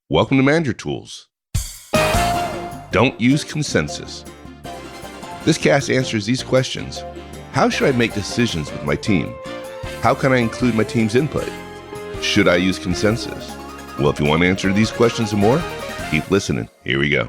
Welcome to Manager Tools. Don't use consensus. This cast answers these questions. How should I make decisions with my team? How can I include my team's input? Should I use consensus? Well, if you want to answer these questions and more, keep listening. Here we go.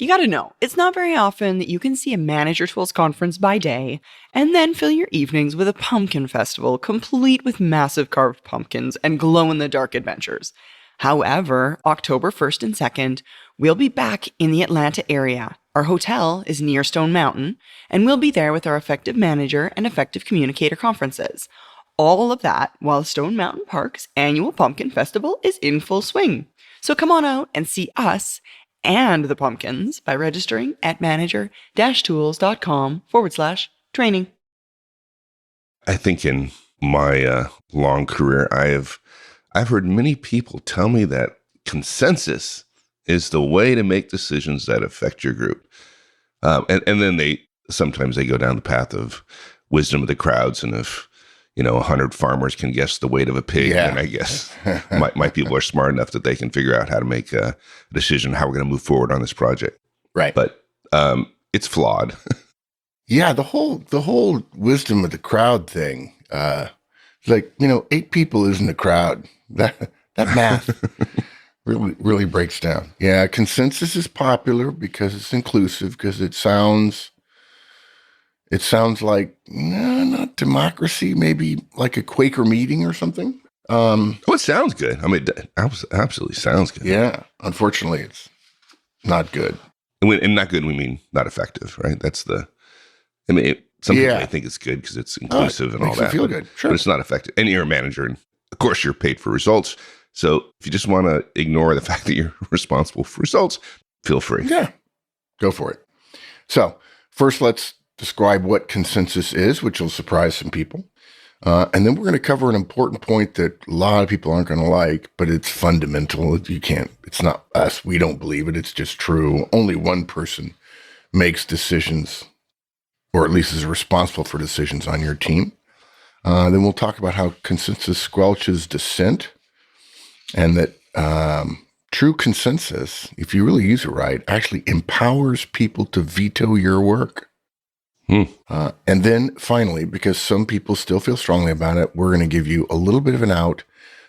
You gotta know, it's not very often that you can see a Manager Tools conference by day and then fill your evenings with a pumpkin festival complete with massive carved pumpkins and glow-in-the-dark adventures. However, October 1st and 2nd, we'll be back in the Atlanta area. Our hotel is near Stone Mountain, and we'll be there with our Effective Manager and Effective Communicator conferences. All of that while Stone Mountain Park's annual Pumpkin Festival is in full swing. So come on out and see us and the pumpkins by registering at manager-tools.com/training. I think in my long career, I've heard many people tell me that consensus is the way to make decisions that affect your group. And then sometimes they go down the path of wisdom of the crowds. And if, 100 farmers can guess the weight of a pig, then I guess my people are smart enough that they can figure out how to make a decision, how we're going to move forward on this project. Right. But it's flawed. Yeah, the whole wisdom of the crowd thing, 8 people isn't a crowd. That math really breaks down. Yeah, consensus is popular because it's inclusive, because it sounds like not democracy, maybe like a Quaker meeting or something. It sounds good. I mean, it absolutely sounds good. Yeah, unfortunately, it's not good. And not good, we mean not effective, right? Some people may think it's good because it's inclusive and all that. Feel good, sure. But it's not effective. And you're a manager, and of course, you're paid for results. So if you just want to ignore the fact that you're responsible for results, feel free. Yeah, go for it. So first, let's describe what consensus is, which will surprise some people. And then we're going to cover an important point that a lot of people aren't going to like, but it's fundamental. It's not us. We don't believe it. It's just true. Only one person makes decisions, or at least is responsible for decisions on your team. Then we'll talk about how consensus squelches dissent, and that true consensus, if you really use it right, actually empowers people to veto your work. And then finally, because some people still feel strongly about it, we're going to give you a little bit of an out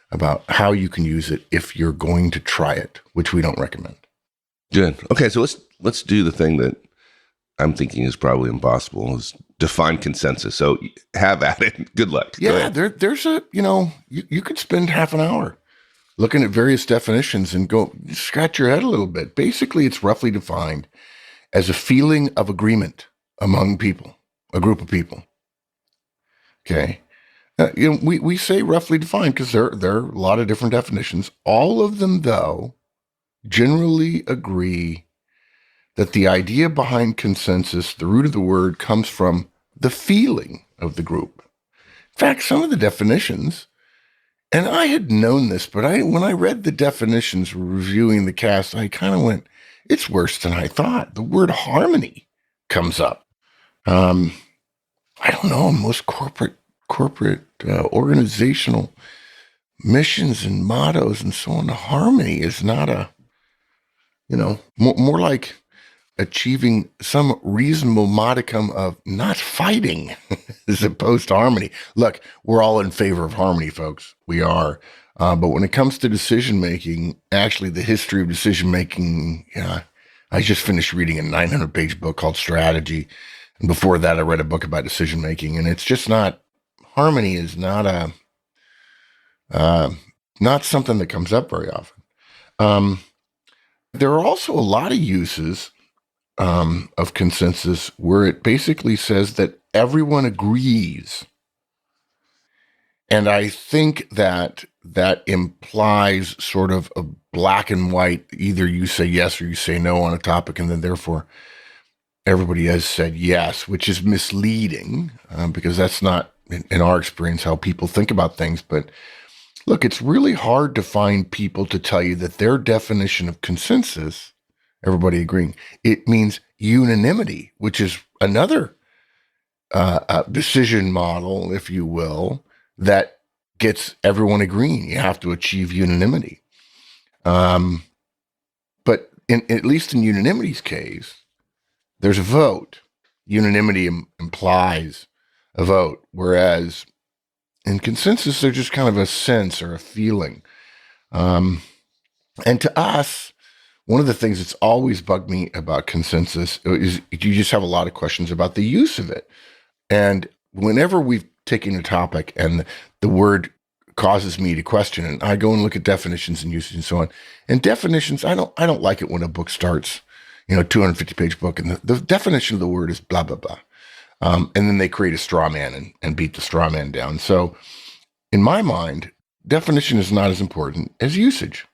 about how you can use it if you're going to try it, which we don't recommend. Good. Okay, so let's do the thing that I'm thinking is probably impossible, is define consensus. So have at it. Good luck. Yeah, there's you could spend half an hour looking at various definitions and go scratch your head a little bit. Basically, it's roughly defined as a feeling of agreement among people, a group of people. Okay. We say roughly defined because there are a lot of different definitions. All of them, though, generally agree that the idea behind consensus, the root of the word, comes from the feeling of the group. In fact, some of the definitions, and I had known this, but when I read the definitions reviewing the cast, I kind of went, it's worse than I thought. The word harmony comes up. I don't know, most corporate organizational missions and mottos and so on, harmony is not more like achieving some reasonable modicum of not fighting as opposed to harmony. Look, we're all in favor of harmony, folks. We are. But when it comes to decision-making, actually the history of decision-making, I just finished reading a 900-page book called Strategy. And before that, I read a book about decision-making. And it's just harmony is not something that comes up very often. There are also a lot of uses of consensus where it basically says that everyone agrees. And I think that implies sort of a black and white, either you say yes or you say no on a topic, and then therefore everybody has said yes, which is misleading because that's not, in our experience, how people think about things. But look, it's really hard to find people to tell you that their definition of consensus, everybody agreeing, it means unanimity, which is another decision model, if you will, that gets everyone agreeing. You have to achieve unanimity. But at least in unanimity's case, there's a vote. Unanimity implies a vote, whereas in consensus, they're just kind of a sense or a feeling. And to us, one of the things that's always bugged me about consensus is you just have a lot of questions about the use of it. And whenever we've taken a topic and the word causes me to question it, I go and look at definitions and usage and so on. And definitions, I don't like it when a book starts, 250-page book, and the definition of the word is blah, blah, blah. And then they create a straw man and beat the straw man down. So in my mind, definition is not as important as usage.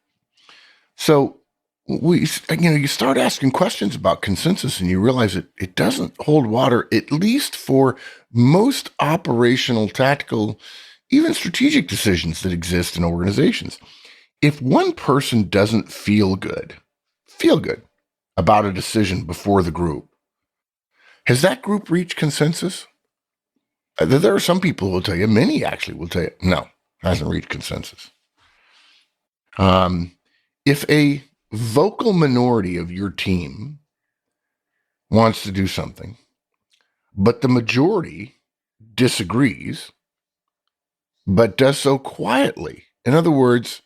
So you start asking questions about consensus and you realize it doesn't hold water, at least for most operational, tactical, even strategic decisions that exist in organizations. If one person doesn't feel good about a decision before the group, has that group reached consensus? There are some people who will tell you, many actually will tell you, no, hasn't reached consensus. If a vocal minority of your team wants to do something, but the majority disagrees, but does so quietly, in other words,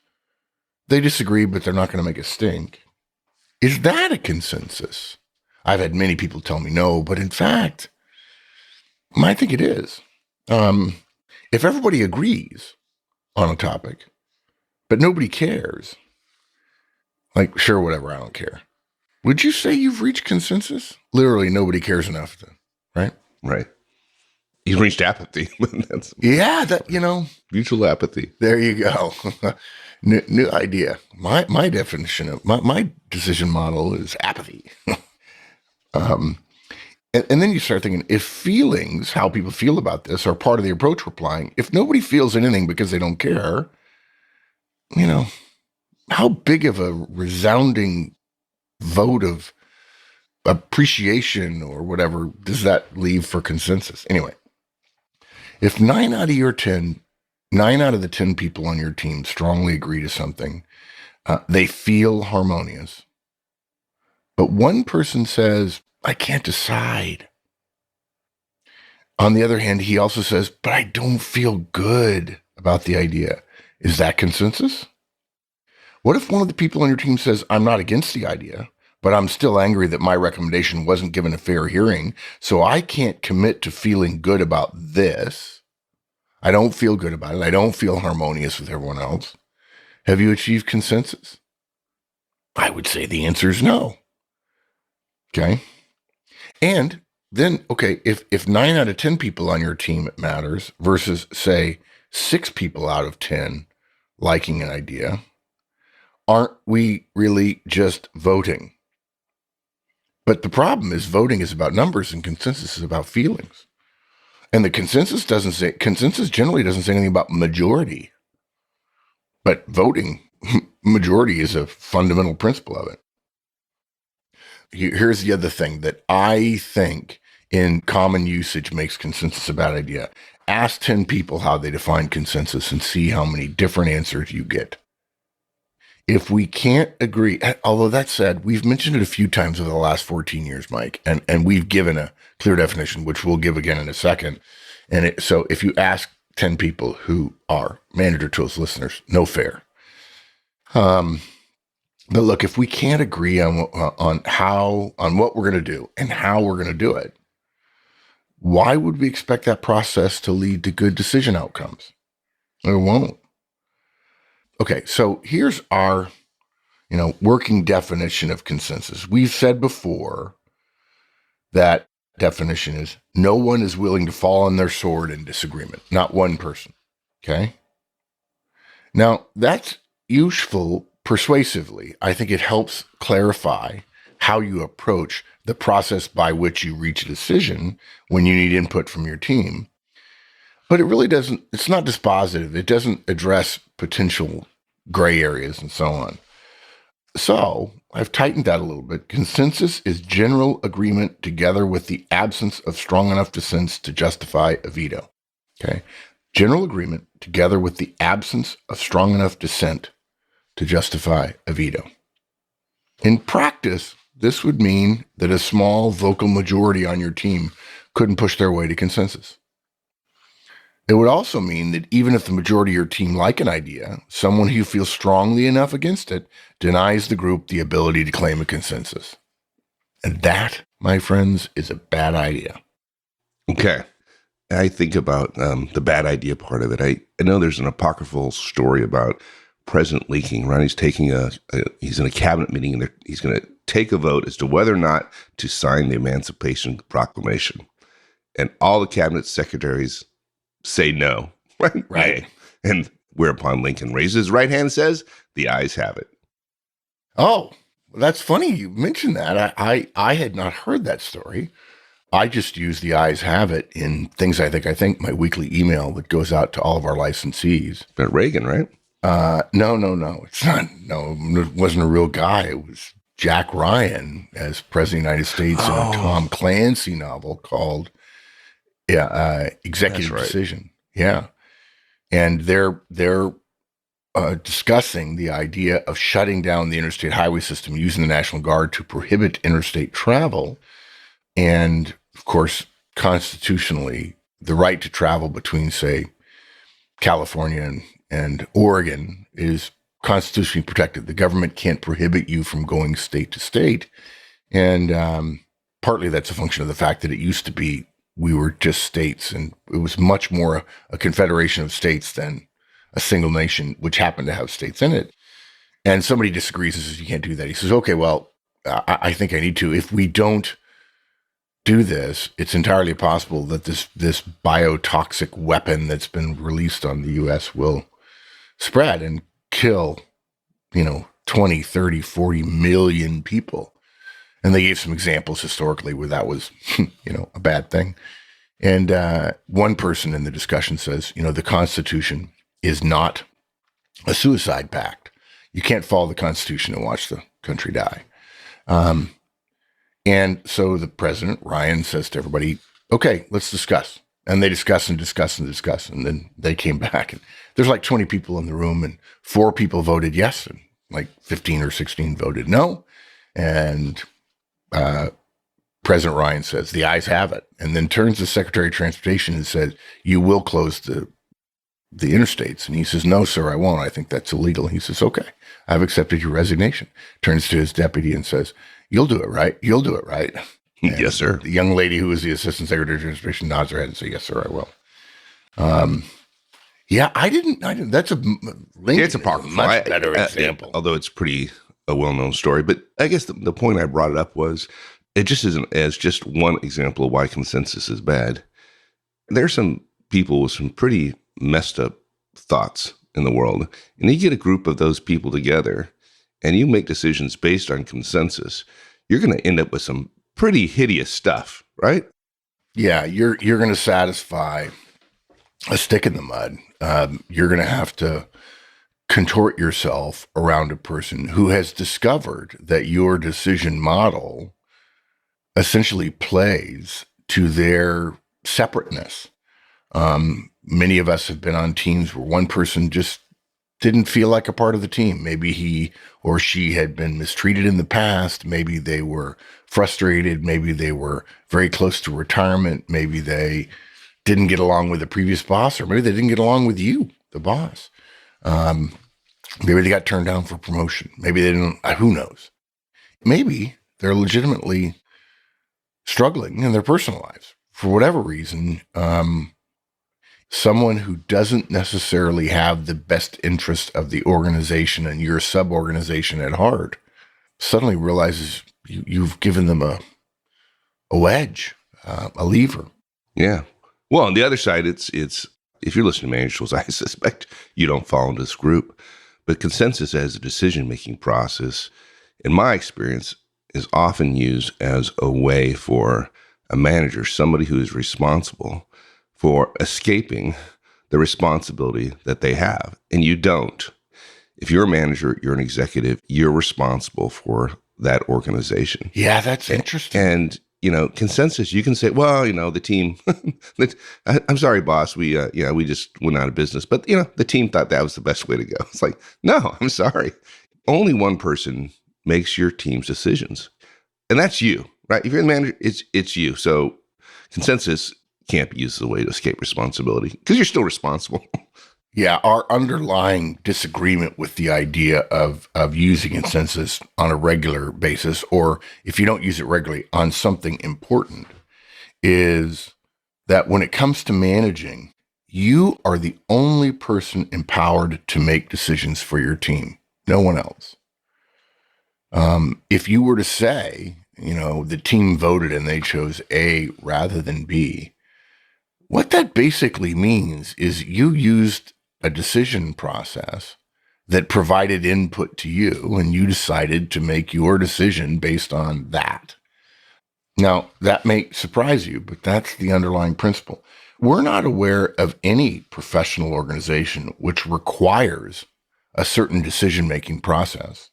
they disagree, but they're not going to make a stink, is that a consensus? I've had many people tell me no, but in fact, I think it is. If everybody agrees on a topic, but nobody cares, like, sure, whatever, I don't care. Would you say you've reached consensus? Literally, nobody cares enough to, right? Right. You've reached apathy. That's Mutual apathy. There you go. New idea. My definition of my decision model is apathy. And then you start thinking, if feelings, how people feel about this, are part of the approach we're applying, if nobody feels anything because they don't care, how big of a resounding vote of appreciation or whatever does that leave for consensus? Anyway, if 9 out of the 10 people on your team strongly agree to something, they feel harmonious, but one person says, I can't decide. On the other hand, he also says, but I don't feel good about the idea. Is that consensus? What if one of the people on your team says, I'm not against the idea, but I'm still angry that my recommendation wasn't given a fair hearing, so I can't commit to feeling good about this. I don't feel good about it. I don't feel harmonious with everyone else. Have you achieved consensus? I would say the answer is no. Okay. And then, okay, if 9 out of 10 people on your team it matters versus, say, 6 people out of 10 liking an idea, aren't we really just voting? But the problem is voting is about numbers and consensus is about feelings. And the consensus generally doesn't say anything about majority. But voting, majority is a fundamental principle of it. Here's the other thing that I think in common usage makes consensus a bad idea. Ask 10 people how they define consensus and see how many different answers you get. If we can't agree, although that said, we've mentioned it a few times over the last 14 years, Mike, and we've given a clear definition, which we'll give again in a second. So if you ask 10 people who are Manager Tools listeners, no fair. But look, if we can't agree on what we're going to do and how we're going to do it, why would we expect that process to lead to good decision outcomes? It won't. Okay, so here's our, working definition of consensus. We've said before that definition is no one is willing to fall on their sword in disagreement, not one person. Okay? Now, that's useful persuasively. I think it helps clarify how you approach the process by which you reach a decision when you need input from your team. But it really doesn't, it's not dispositive. It doesn't address potential gray areas and so on. So I've tightened that a little bit. Consensus is general agreement together with the absence of strong enough dissents to justify a veto. Okay. General agreement together with the absence of strong enough dissent to justify a veto. In practice, this would mean that a small vocal majority on your team couldn't push their way to consensus. It would also mean that even if the majority of your team like an idea, someone who feels strongly enough against it denies the group the ability to claim a consensus. And that, my friends, is a bad idea. Okay. I think about the bad idea part of it. I know there's an apocryphal story about President Lincoln, right? He's in a cabinet meeting and he's going to take a vote as to whether or not to sign the Emancipation Proclamation. And all the cabinet secretaries say no, right? Right. And whereupon Lincoln raises his right hand and says, the ayes have it. Oh, that's funny you mentioned that. I had not heard that story. I just use the ayes have it in things I think my weekly email that goes out to all of our licensees. But Reagan, right? No. It's not. No, it wasn't a real guy. It was Jack Ryan as President of the United States in a Tom Clancy novel called Executive Decision. Yeah. And they're discussing the idea of shutting down the interstate highway system using the National Guard to prohibit interstate travel. And of course, constitutionally, the right to travel between, say, California and Oregon is constitutionally protected. The government can't prohibit you from going state to state. And partly that's a function of the fact that it used to be we were just states, and it was much more a confederation of states than a single nation, which happened to have states in it. And somebody disagrees and says, you can't do that. He says, okay, well, I think I need to. If we don't do this, it's entirely possible that this biotoxic weapon that's been released on the U.S. will spread and kill, 20, 30, 40 million people. And they gave some examples historically where that was, a bad thing. And one person in the discussion says, the Constitution is not a suicide pact. You can't follow the Constitution and watch the country die. And so the president, Ryan, says to everybody, okay, let's discuss. And they discuss. And then they came back. And there's like 20 people in the room, and 4 people voted yes, and like 15 or 16 voted no. And President Ryan says, the ayes have it. And then turns to the Secretary of Transportation and said, you will close the interstates. And he says, no, sir, I won't. I think that's illegal. And he says, okay, I've accepted your resignation. Turns to his deputy and says, you'll do it, right? You'll do it, right? And yes, sir. The young lady who was the Assistant Secretary of Transportation nods her head and says, yes, sir, I will. I didn't. That's It's a much better example. Although it's a well-known story. But I guess the point I brought it up was it just isn't as just one example of why consensus is bad. There's some people with some pretty messed up thoughts in the world. And you get a group of those people together and you make decisions based on consensus, you're going to end up with some pretty hideous stuff, right? Yeah, you're going to satisfy a stick in the mud. You're going to have to contort yourself around a person who has discovered that your decision model essentially plays to their separateness. Many of us have been on teams where one person just didn't feel like a part of the team. Maybe he or she had been mistreated in the past. Maybe they were frustrated. Maybe they were very close to retirement. Maybe they didn't get along with the previous boss, or maybe they didn't get along with you, the boss. Maybe they got turned down for promotion. Maybe they didn't, who knows? Maybe they're legitimately struggling in their personal lives for whatever reason. Someone who doesn't necessarily have the best interest of the organization and your sub-organization at heart suddenly realizes you've given them a wedge, a lever. Yeah. Well, on the other side, it's if you're listening to Manager Tools, I suspect you don't fall into this group. But consensus as a decision-making process, in my experience, is often used as a way for a manager, somebody who is responsible for escaping the responsibility that they have. And you don't. If you're a manager, you're an executive, you're responsible for that organization. Yeah, that's interesting. And consensus, you can say, well, the team, I'm sorry, boss. We just went out of business, but the team thought that was the best way to go. It's like, no, I'm sorry. Only one person makes your team's decisions. And that's you, right? If you're the manager, it's you. So consensus can't be used as a way to escape responsibility because you're still responsible. Yeah, our underlying disagreement with the idea of using consensus on a regular basis, or if you don't use it regularly on something important, is that when it comes to managing, you are the only person empowered to make decisions for your team, no one else. If you were to say, the team voted and they chose A rather than B, what that basically means is you used a decision process that provided input to you, and you decided to make your decision based on that. Now, that may surprise you, but that's the underlying principle. We're not aware of any professional organization which requires a certain decision-making process.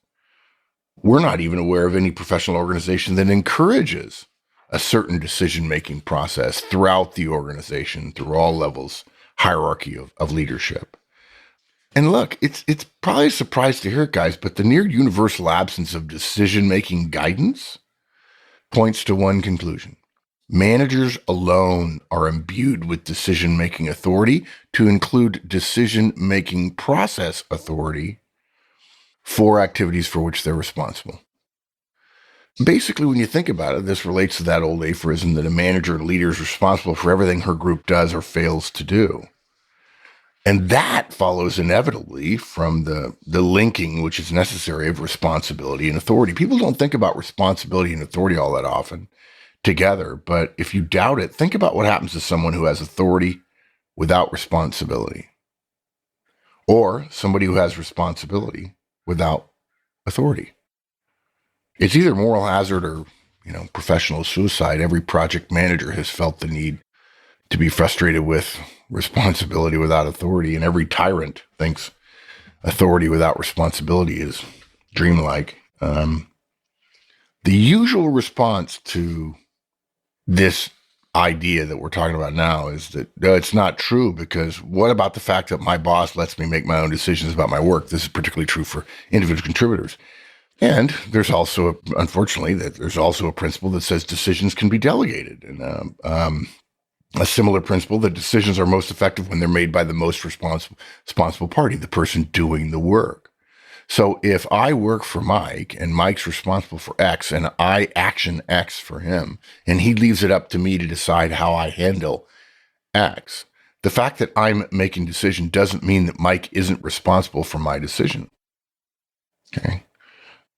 We're not even aware of any professional organization that encourages a certain decision-making process throughout the organization, through all levels, hierarchy of leadership. And look, it's probably a surprise to hear it, guys, but the near universal absence of decision-making guidance points to one conclusion. Managers alone are imbued with decision-making authority, to include decision-making process authority for activities for which they're responsible. Basically, when you think about it, this relates to that old aphorism that a manager or leader is responsible for everything her group does or fails to do. And that follows inevitably from the linking, which is necessary, of responsibility and authority. People don't think about responsibility and authority all that often together, but if you doubt it, think about what happens to someone who has authority without responsibility, or somebody who has responsibility without authority. It's either moral hazard or, professional suicide. Every project manager has felt the need to be frustrated with responsibility without authority, and every tyrant thinks authority without responsibility is dreamlike. The usual response to this idea that we're talking about now is that no, it's not true, because what about the fact that my boss lets me make my own decisions about my work? This is particularly true for individual contributors. And there's also, unfortunately, there's also a principle that says decisions can be delegated. And a similar principle that decisions are most effective when they're made by the most responsible party, the person doing the work. So if I work for Mike and Mike's responsible for X and I action X for him, and he leaves it up to me to decide how I handle X, the fact that I'm making a decision doesn't mean that Mike isn't responsible for my decision. Okay.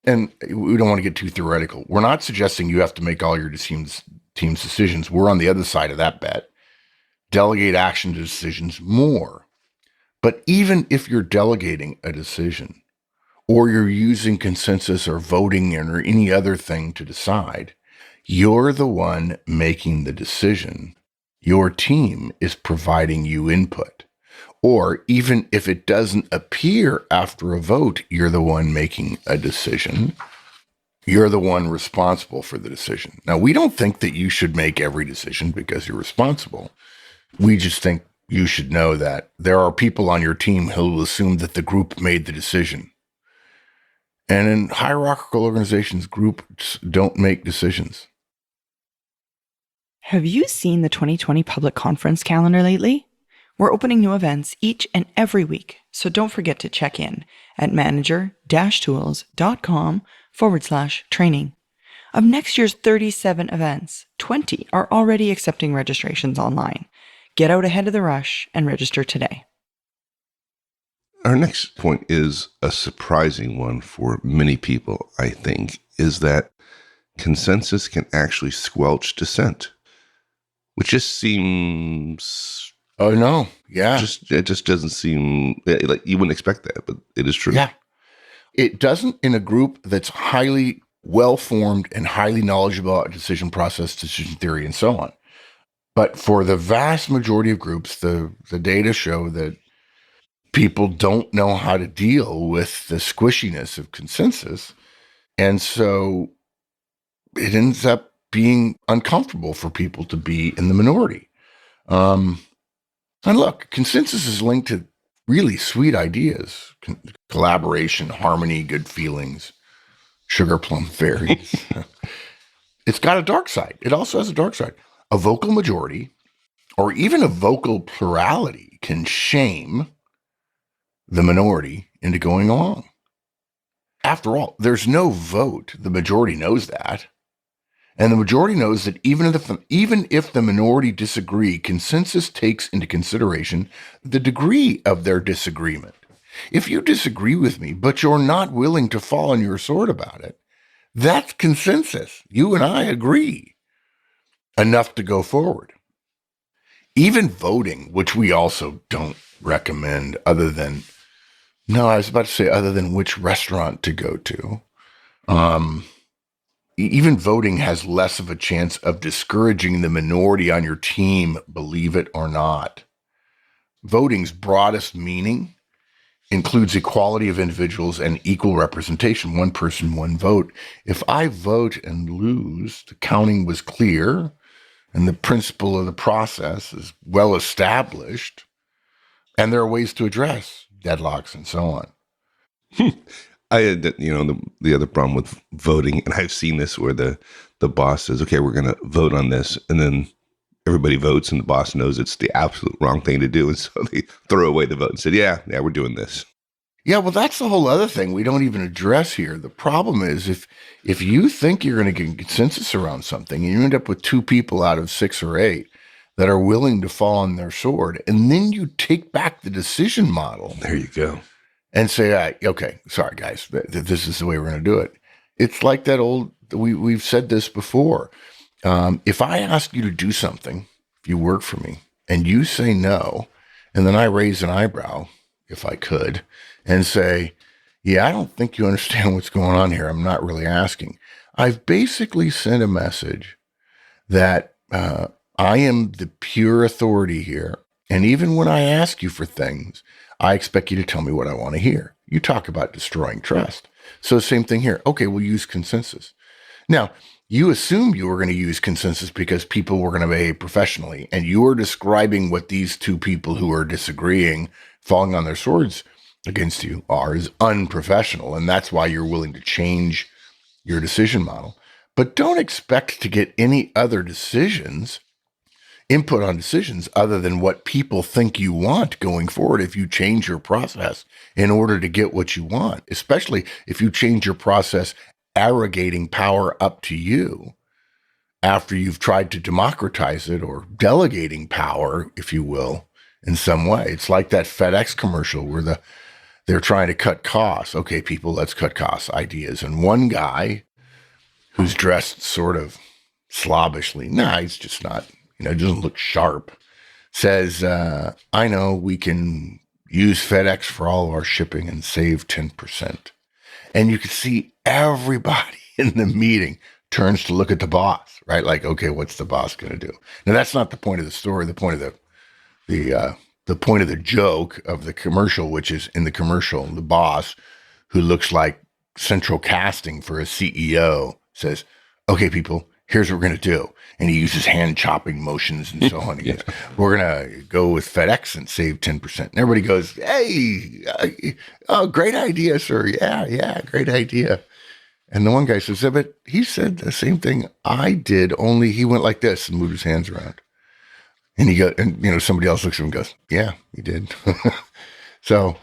And we don't want to get too theoretical. We're not suggesting you have to make all your team's decisions. We're on the other side of that bet. Delegate action to decisions more. But even if you're delegating a decision, or you're using consensus or voting or any other thing to decide, you're the one making the decision. Your team is providing you input. Or even if it doesn't appear after a vote, you're the one making a decision. You're the one responsible for the decision. Now, we don't think that you should make every decision because you're responsible. We just think you should know that there are people on your team who will assume that the group made the decision. And in hierarchical organizations, groups don't make decisions. Have you seen the 2020 public conference calendar lately? We're opening new events each and every week, so don't forget to check in at manager-tools.com/training. Of next year's 37 events, 20 are already accepting registrations online. Get out ahead of the rush and register today. Our next point is a surprising one for many people, I think, is that consensus can actually squelch dissent, which just seems... Oh, no. Yeah. It just doesn't seem like you wouldn't expect that, but it is true. Yeah. It doesn't in a group that's highly well-formed and highly knowledgeable about decision process, decision theory, and so on. But for the vast majority of groups, the data show that people don't know how to deal with the squishiness of consensus. And so it ends up being uncomfortable for people to be in the minority. And look, consensus is linked to really sweet ideas, collaboration, harmony, good feelings, sugar plum fairies. It's got a dark side. It also has a dark side. A vocal majority or even a vocal plurality can shame the minority into going along. After all, there's no vote. The majority knows that. And the majority knows that even if the minority disagree, consensus takes into consideration the degree of their disagreement. If you disagree with me, but you're not willing to fall on your sword about it, that's consensus. You and I agree enough to go forward. Even voting, which we also don't recommend other than which restaurant to go to. Even voting has less of a chance of discouraging the minority on your team, believe it or not. Voting's broadest meaning includes equality of individuals and equal representation. One person, one vote. If I vote and lose, the counting was clear and the principle of the process is well established, and there are ways to address deadlocks and so on. I had, the other problem with voting, and I've seen this where the boss says, okay, we're going to vote on this. And then everybody votes and the boss knows it's the absolute wrong thing to do. And so they throw away the vote and said, yeah, we're doing this. Yeah, well, that's the whole other thing we don't even address here. The problem is if you think you're going to get consensus around something and you end up with 2 people out of 6 or 8 that are willing to fall on their sword, and then you take back the decision model. There you go. And say, okay, sorry, guys, this is the way we're going to do it. It's like that old, we've said this before. If I ask you to do something, if you work for me, and you say no, and then I raise an eyebrow, if I could, and say, yeah, I don't think you understand what's going on here. I'm not really asking. I've basically sent a message that I am the pure authority here. And even when I ask you for things, I expect you to tell me what I want to hear. You talk about destroying trust. So same thing here. Okay, we'll use consensus. Now, you assumed you were going to use consensus because people were going to behave professionally. And you are describing what these 2 people who are disagreeing, falling on their swords against you are as unprofessional. And that's why you're willing to change your decision model. But don't expect to get any other input on decisions other than what people think you want going forward if you change your process in order to get what you want, especially if you change your process arrogating power up to you after you've tried to democratize it or delegating power, if you will, in some way. It's like that FedEx commercial where they're trying to cut costs. Okay, people, let's cut costs, ideas. And one guy who's dressed sort of slobbishly, he's just not, doesn't look sharp, says, I know we can use FedEx for all of our shipping and save 10%. And you can see everybody in the meeting turns to look at the boss, right? Like, okay, what's the boss going to do? Now, that's not the point of the story. The point of the point of the joke of the commercial, which is in the commercial, the boss, who looks like central casting for a CEO, says, okay, people, here's what we're going to do. And he uses hand chopping motions and so on. He goes, we're going to go with FedEx and save 10%. And everybody goes, hey, great idea, sir. Yeah, great idea. And the one guy says, yeah, but he said the same thing I did, only he went like this and moved his hands around. And somebody else looks at him and goes, yeah, he did. So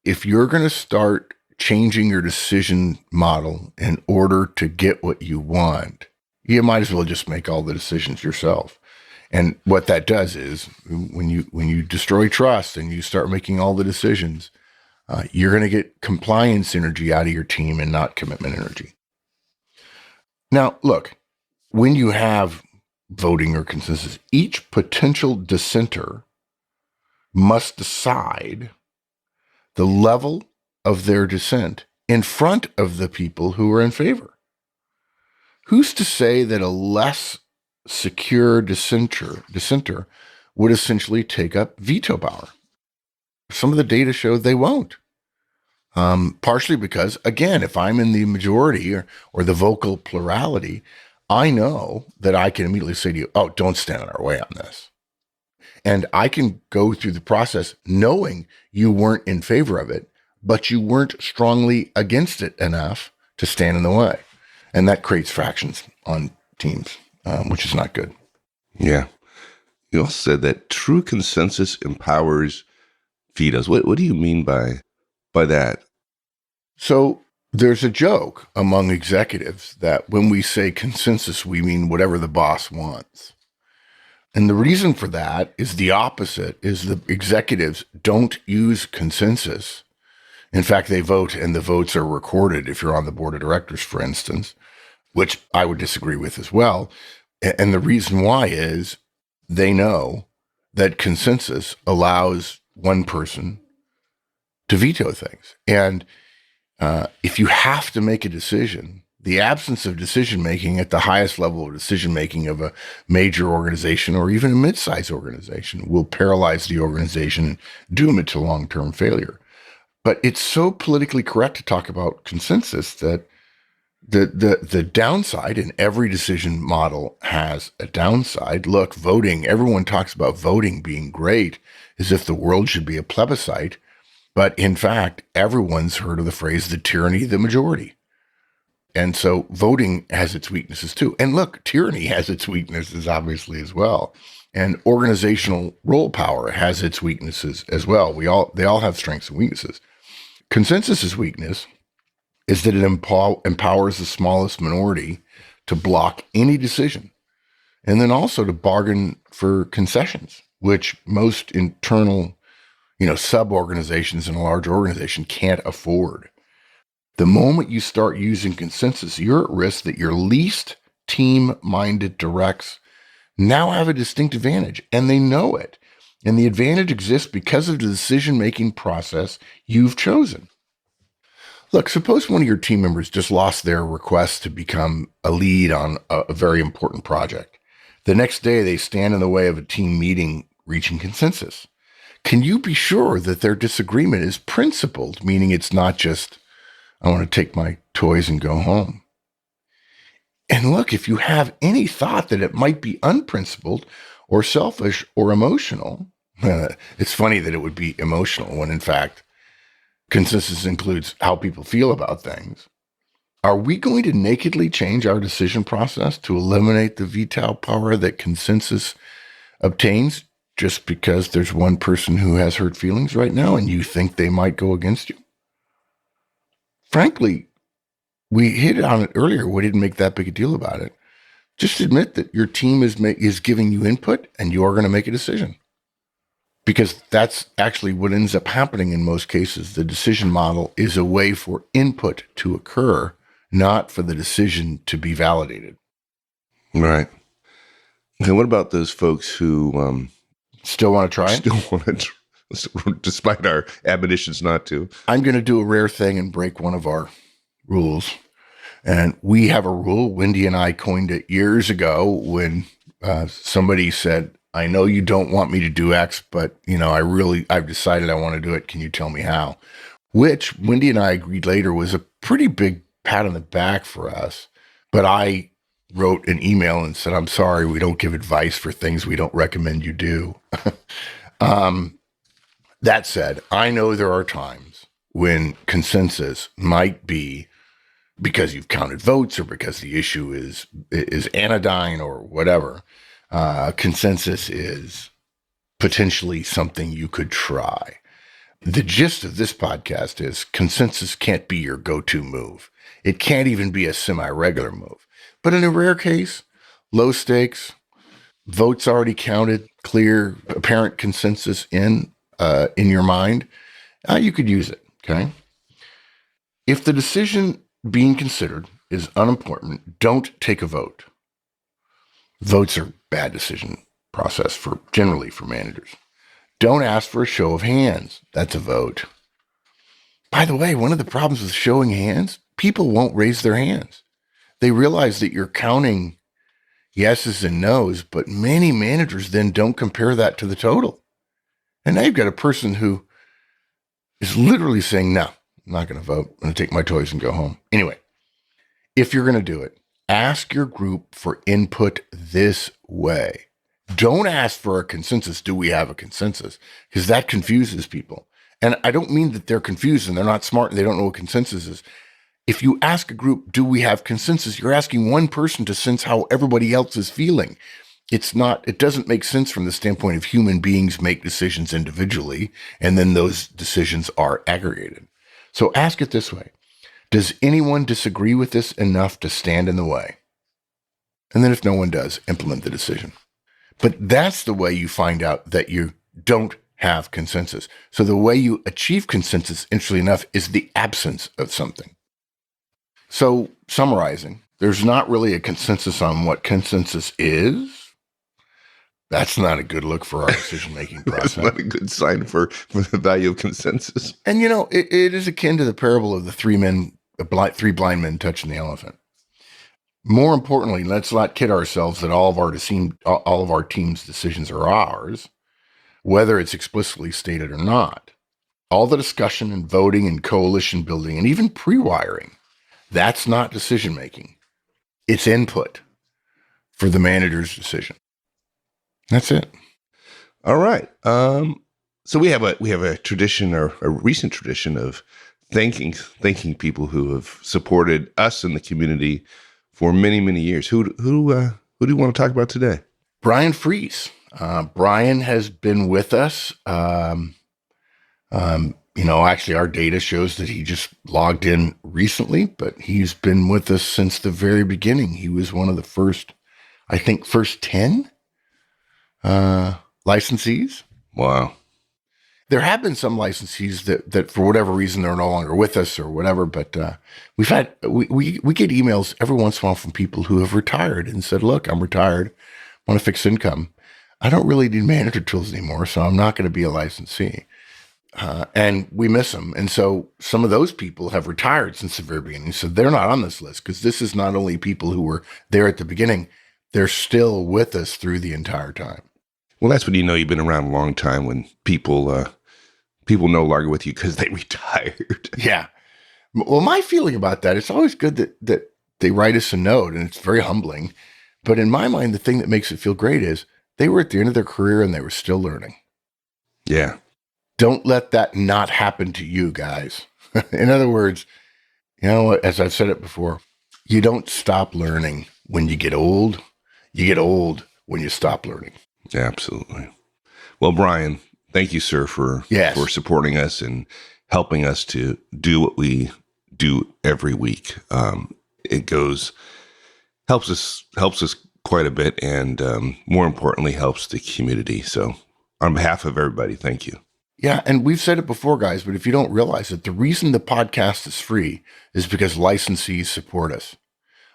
if you're going to start changing your decision model in order to get what you want, you might as well just make all the decisions yourself. And what that does is when you destroy trust and you start making all the decisions, you're going to get compliance energy out of your team and not commitment energy. Now, look, when you have voting or consensus, each potential dissenter must decide the level of their dissent in front of the people who are in favor. Who's to say that a less secure dissenter would essentially take up veto power? Some of the data show they won't. Partially because, again, if I'm in the majority or the vocal plurality, I know that I can immediately say to you, oh, don't stand in our way on this. And I can go through the process knowing you weren't in favor of it, but you weren't strongly against it enough to stand in the way. And that creates fractions on teams, which is not good. Yeah. You also said that true consensus empowers vetoes. What do you mean by that? So there's a joke among executives that when we say consensus, we mean whatever the boss wants. And the reason for that is the opposite, is the executives don't use consensus. In fact, they vote and the votes are recorded if you're on the board of directors, for instance, which I would disagree with as well. And the reason why is they know that consensus allows one person to veto things. And if you have to make a decision, the absence of decision-making at the highest level of decision-making of a major organization or even a mid-sized organization will paralyze the organization and doom it to long-term failure. But it's so politically correct to talk about consensus that the downside, and every decision model has a downside. Look, voting, everyone talks about voting being great as if the world should be a plebiscite. But in fact, everyone's heard of the phrase, the tyranny of the majority. And so voting has its weaknesses too. And look, tyranny has its weaknesses obviously as well. And organizational role power has its weaknesses as well. They all have strengths and weaknesses. Consensus's weakness is that it empowers the smallest minority to block any decision. And then also to bargain for concessions, which most internal, sub-organizations in a large organization can't afford. The moment you start using consensus, you're at risk that your least team-minded directs now have a distinct advantage, and they know it. And the advantage exists because of the decision-making process you've chosen. Look, suppose one of your team members just lost their request to become a lead on a very important project. The next day, they stand in the way of a team meeting reaching consensus. Can you be sure that their disagreement is principled, meaning it's not just, I want to take my toys and go home? And look, if you have any thought that it might be unprincipled or selfish or emotional, it's funny that it would be emotional when in fact, consensus includes how people feel about things. Are we going to nakedly change our decision process to eliminate the veto power that consensus obtains just because there's one person who has hurt feelings right now and you think they might go against you? Frankly, we hit on it earlier. We didn't make that big a deal about it. Just admit that your team is giving you input and you are going to make a decision. Because that's actually what ends up happening in most cases. The decision model is a way for input to occur, not for the decision to be validated. Right. Okay, what about those folks who still want to try it? Still want to, despite our admonitions not to. I'm going to do a rare thing and break one of our rules. And we have a rule. Wendy and I coined it years ago when somebody said, I know you don't want me to do X, but I've decided I want to do it. Can you tell me how? Which Wendy and I agreed later was a pretty big pat on the back for us. But I wrote an email and said, I'm sorry, we don't give advice for things we don't recommend you do. That said, I know there are times when consensus might be because you've counted votes or because the issue is anodyne or whatever. Consensus is potentially something you could try. The gist of this podcast is consensus can't be your go-to move. It can't even be a semi-regular move. But in a rare case, low stakes, votes already counted, clear, apparent consensus in your mind, you could use it, okay? If the decision being considered is unimportant, don't take a vote. Votes are bad decision process generally for managers. Don't ask for a show of hands. That's a vote. By the way, one of the problems with showing hands, people won't raise their hands. They realize that you're counting yeses and nos, but many managers then don't compare that to the total. And now you've got a person who is literally saying, no, I'm not going to vote. I'm going to take my toys and go home. Anyway, if you're going to do it, Ask your group for input this way. Don't ask for a consensus. Do we have a consensus? Because that confuses people. And I don't mean that they're confused and they're not smart and they don't know what consensus is. If you ask a group, do we have consensus? You're asking one person to sense how everybody else is feeling. It doesn't make sense from the standpoint of human beings make decisions individually, and then those decisions are aggregated. So ask it this way. Does anyone disagree with this enough to stand in the way? And then if no one does, implement the decision. But that's the way you find out that you don't have consensus. So the way you achieve consensus, interestingly enough, is the absence of something. So summarizing, there's not really a consensus on what consensus is. That's not a good look for our decision-making process. That's not a good sign for the value of consensus. And, it is akin to the parable of the three blind men touching the elephant. More importantly, let's not kid ourselves that all of our team's decisions are ours, whether it's explicitly stated or not. All the discussion and voting and coalition building and even pre-wiring, that's not decision-making. It's input for the manager's decision. That's it. All right. So we have a tradition, or a recent tradition, of thanking people who have supported us in the community for many, many years. Who do you want to talk about today? Brian Fries. Brian has been with us. Actually, our data shows that he just logged in recently, but he's been with us since the very beginning. He was one of the first 10 licensees. Wow. There have been some licensees that for whatever reason they're no longer with us or whatever, but we get emails every once in a while from people who have retired and said, "Look, I'm retired, want to fix income. I don't really need manager tools anymore, so I'm not going to be a licensee." And we miss them. And so some of those people have retired since the very beginning. So they're not on this list, because this is not only people who were there at the beginning, they're still with us through the entire time. Well, that's when you know you've been around a long time, when people no longer with you because they retired. Yeah. Well, my feeling about that, it's always good that they write us a note, and it's very humbling. But in my mind, the thing that makes it feel great is they were at the end of their career and they were still learning. Yeah. Don't let that not happen to you guys. In other words, as I've said it before, you don't stop learning when you get old. You get old when you stop learning. Yeah, absolutely. Well, Brian, thank you, sir, for supporting us and helping us to do what we do every week. It helps us quite a bit, and more importantly, helps the community. So on behalf of everybody, thank you. Yeah, and we've said it before, guys, but if you don't realize it, the reason the podcast is free is because licensees support us.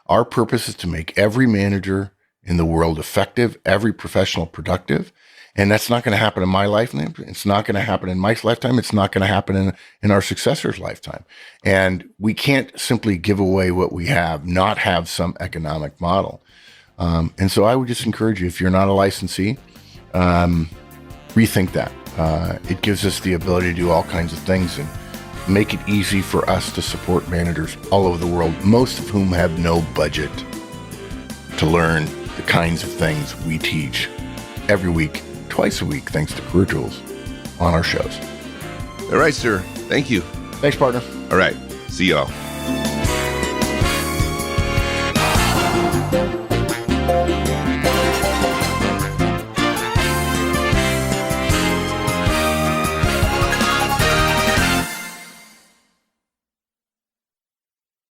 Our purpose is to make every manager in the world effective, every professional productive. And that's not going to happen in my lifetime. It's not going to happen in Mike's lifetime. It's not going to happen in our successor's lifetime. And we can't simply give away what we have, not have some economic model. And so I would just encourage you, if you're not a licensee, rethink that. It gives us the ability to do all kinds of things and make it easy for us to support managers all over the world, most of whom have no budget to learn the kinds of things we teach every week, twice a week, thanks to Career Tools on our shows. All right, sir. Thank you. Thanks, partner. All right. See y'all.